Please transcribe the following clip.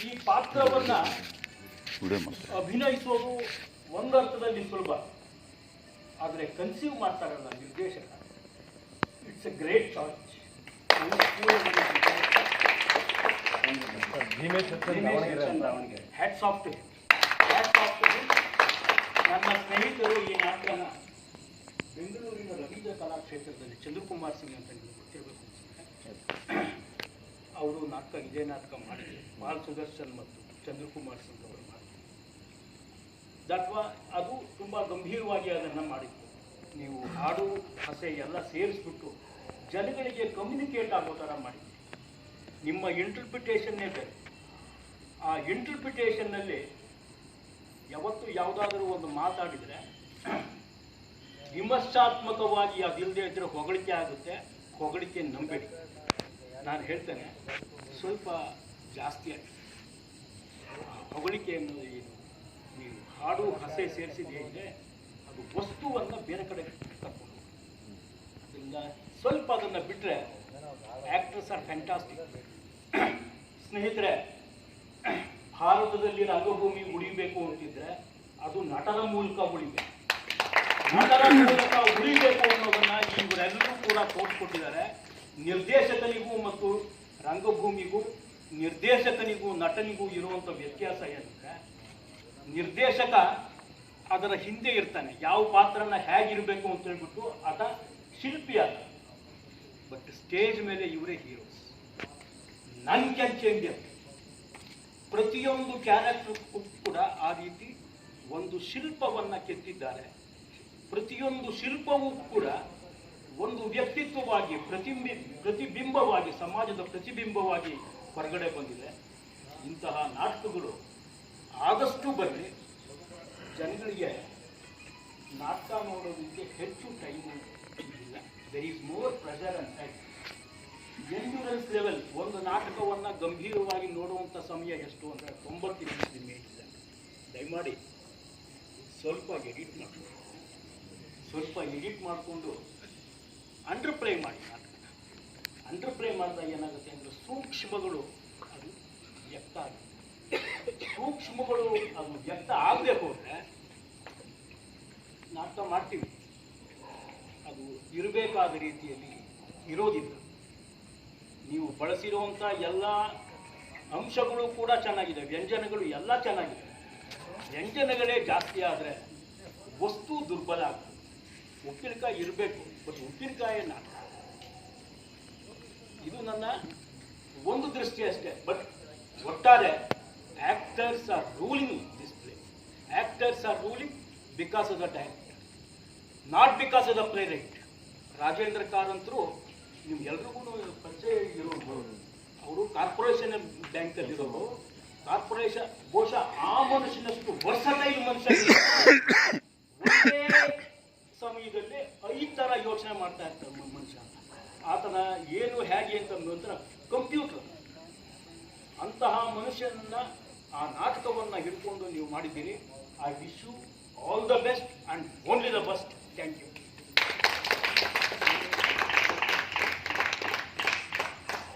ಈ ಪಾತ್ರವನ್ನ ಅಭಿನಯಿಸೋದು ಒಂದು ಅರ್ಥದಲ್ಲಿ ಸುಲಭ, ಆದರೆ ಕನ್ಸೀವ್ ಮಾಡ್ತಾರಲ್ಲ ನಿರ್ದೇಶಕ, it's a great challenge. Hats off to him. ನನ್ನ ಸ್ನೇಹಿತರು ಈ ನಾಟಕನ ಬೆಂಗಳೂರಿನ ರವೀಂದ್ರ ಕಲಾಕ್ಷೇತ್ರದಲ್ಲಿ ಚಂದ್ರಕುಮಾರ್ ಸಿಂಗ್ ಅಂತ ನಿಮಗೆ ಗೊತ್ತಿರಬೇಕು ಅನ್ಸುತ್ತೆ, ಅವರು ಇದೇ ನಾಟಕ ಮಾಡಿದ್ರು. ಬಾಲ್ ಸುದರ್ಶನ್ ಮತ್ತು ಚಂದ್ರಕುಮಾರ್ ಸಿಂಗ್ ಅವರು ಮಾಡಿದ್ರು. ಅದು ತುಂಬ ಗಂಭೀರವಾಗಿ ಅದನ್ನು ಮಾಡಿತ್ತು. ನೀವು ಹಾಡು ಹಸೆ ಎಲ್ಲ ಸೇರಿಸ್ಬಿಟ್ಟು ಜನಗಳಿಗೆ ಕಮ್ಯುನಿಕೇಟ್ ಆಗೋ ಥರ ಮಾಡಿದ್ವಿ. ನಿಮ್ಮ ಇಂಟರ್ಪ್ರಿಟೇಷನ್ನೇ ಬೇರೆ. ಆ ಇಂಟರ್ಪ್ರಿಟೇಷನ್ನಲ್ಲಿ ಯಾವತ್ತು ಯಾವುದಾದ್ರೂ ಒಂದು ಮಾತಾಡಿದರೆ ವಿಮರ್ಶಾತ್ಮಕವಾಗಿ ಅದಿಲ್ಲದೆ ಇದ್ದರೆ ಹೊಗಳಿಕೆ ಆಗುತ್ತೆ. ಹೊಗಳಿಕೆ ನಂಬೇಡಿ. ನಾನು ಹೇಳ್ತೇನೆ, ಸ್ವಲ್ಪ ಜಾಸ್ತಿ ಆಗಿದೆ ಹೊಗಳಿಕೆ ಅನ್ನೋದು. ಏನು ನೀವು ಹಾಡು ಹಸೆ ಸೇರಿಸಿದ ಇದೆ, ಅದು ವಸ್ತುವನ್ನು ಬೇರೆ ಕಡೆ ಕರ್ಕೊಂಡು ಅದರಿಂದ ಸ್ವಲ್ಪ ಅದನ್ನು ಬಿಟ್ಟರೆ ಆ್ಯಕ್ಟರ್ಸ್ ಆರ್ ಫ್ಯಾಂಟಾಸ್ಟಿಕ್. ಸ್ನೇಹಿತರೆ, ಭಾರತದಲ್ಲಿ ರಂಗಭೂಮಿ ಉಳಿಬೇಕು ಅಂತಿದ್ರೆ ಅದು ನಟನ ಮೂಲಕ ಉಳಿಬೇಕು. ನಟನ ಮೂಲಕ ಉಳಿಬೇಕು ಅನ್ನೋದನ್ನ ಇವರೆಲ್ಲರೂ ಕೂಡ ತೋರಿಸ್ಕೊಟ್ಟಿದ್ದಾರೆ. ನಿರ್ದೇಶಕನಿಗೂ ಮತ್ತು ರಂಗಭೂಮಿಗೂ, ನಿರ್ದೇಶಕನಿಗೂ ನಟನಿಗೂ ಇರುವಂಥ ವ್ಯತ್ಯಾಸ ಏನಂದರೆ, ನಿರ್ದೇಶಕ ಅದರ ಹಿಂದೆ ಇರ್ತಾನೆ, ಯಾವ ಪಾತ್ರನ ಹೇಗಿರಬೇಕು ಅಂತ ಹೇಳ್ಬಿಟ್ಟು ಆತ ಶಿಲ್ಪಿ ಆತ. ಬಟ್ ಸ್ಟೇಜ್ ಮೇಲೆ ಇವರೇ ಹೀರೋಸ್. ನನ್ ಕ್ಯಾನ್ ಚೇಂಜ್. ಪ್ರತಿಯೊಂದು ಕ್ಯಾರೆಕ್ಟರ್ ಕೂಡ ಆ ರೀತಿ ಒಂದು ಶಿಲ್ಪವನ್ನು ಕೆತ್ತಿದ್ದಾರೆ. ಪ್ರತಿಯೊಂದು ಶಿಲ್ಪವೂ ಕೂಡ ಒಂದು ವ್ಯಕ್ತಿತ್ವವಾಗಿ ಪ್ರತಿಬಿಂಬವಾಗಿ, ಸಮಾಜದ ಪ್ರತಿಬಿಂಬವಾಗಿ ಹೊರಗಡೆ ಬಂದಿದೆ. ಇಂತಹ ನಾಟಕಗಳು ಆದಷ್ಟು ಬರಲಿ. ಜನಗಳಿಗೆ ನಾಟಕ ನೋಡೋದಕ್ಕೆ ಹೆಚ್ಚು ಟೈಮ್ ಇಲ್ಲ. There is more pressure and time. Endurance level, ಒಂದು ನಾಟಕವನ್ನು ಗಂಭೀರವಾಗಿ ನೋಡುವಂಥ ಸಮಯ ಎಷ್ಟು ಅಂದರೆ 90 ನಿಮಿಷದ ಮೇಲಿದೆ. ದಯಮಾಡಿ ಸ್ವಲ್ಪ ಎಡಿಟ್ ಮಾಡಿಕೊಂಡು ಅಂಡರ್ ಪ್ಲೇ ಮಾಡಿ. ನಾಟಕನ ಅಂಡರ್ ಪ್ಲೇ ಮಾಡಿದಾಗ ಏನಾಗುತ್ತೆ ಅಂದರೆ ಸೂಕ್ಷ್ಮಗಳು ಅದು ವ್ಯಕ್ತ ಆಗುತ್ತೆ. ಸೂಕ್ಷ್ಮಗಳು ಅದು ವ್ಯಕ್ತ ಆಗಬೇಕು ಅಂದರೆ ನಾಟಕ ಮಾಡ್ತೀವಿ, ಅದು ಇರಬೇಕಾದ ರೀತಿಯಲ್ಲಿ ಇರೋದಿಲ್ಲ. ನೀವು ಬಳಸಿರುವಂಥ ಎಲ್ಲ ಅಂಶಗಳು ಕೂಡ ಚೆನ್ನಾಗಿದೆ, ವ್ಯಂಜನಗಳು ಎಲ್ಲ ಚೆನ್ನಾಗಿದೆ. ವ್ಯಂಜನಗಳೇ ಜಾಸ್ತಿ ಆದರೆ ವಸ್ತು ದುರ್ಬಲ ಆಗ್ತದೆ. ಉಪ್ಪಿನಕಾಯಿ ಇರಬೇಕು, ಬಟ್ ಉಪ್ಪಿನಕಾಯಿ ನಾಟಕ. ಇದು ನನ್ನ ಒಂದು ದೃಷ್ಟಿ ಅಷ್ಟೇ. ಬಟ್ ಒಟ್ಟಾರೆ actors R ruling this play. Actors R ruling because of the director, not because of the play right. Rajendra ಕಾರಂತರು ನಿಮ್ಗೆಲ್ರಿಗೂ ಪರಿಚಯ ಇರೋದು. ಅವರು ಕಾರ್ಪೊರೇಷನ್ ಬ್ಯಾಂಕಲ್ಲಿರೋರು. ಕಾರ್ಪೊರೇಷನ್ ಬಹುಶಃ ಆ ಮನುಷ್ಯನಷ್ಟು ವರ್ಷದೈದು ಮನುಷ್ಯ ಒಂದೇ ಸಮಯದಲ್ಲಿ 5 ಥರ ಯೋಚನೆ ಮಾಡ್ತಾ ಇರ್ತಾರೆ ಮನುಷ್ಯ. ಆತನ ಏನು ಹೇಗೆ ಅಂತಂದ್ರೆ ಕಂಪ್ಯೂಟರ್. ಅಂತಹ ಮನುಷ್ಯನನ್ನ ಆ ನಾಟಕವನ್ನು ಹಿಡ್ಕೊಂಡು ನೀವು ಮಾಡಿದ್ದೀರಿ. I wish you all the best and only the best. Thank you.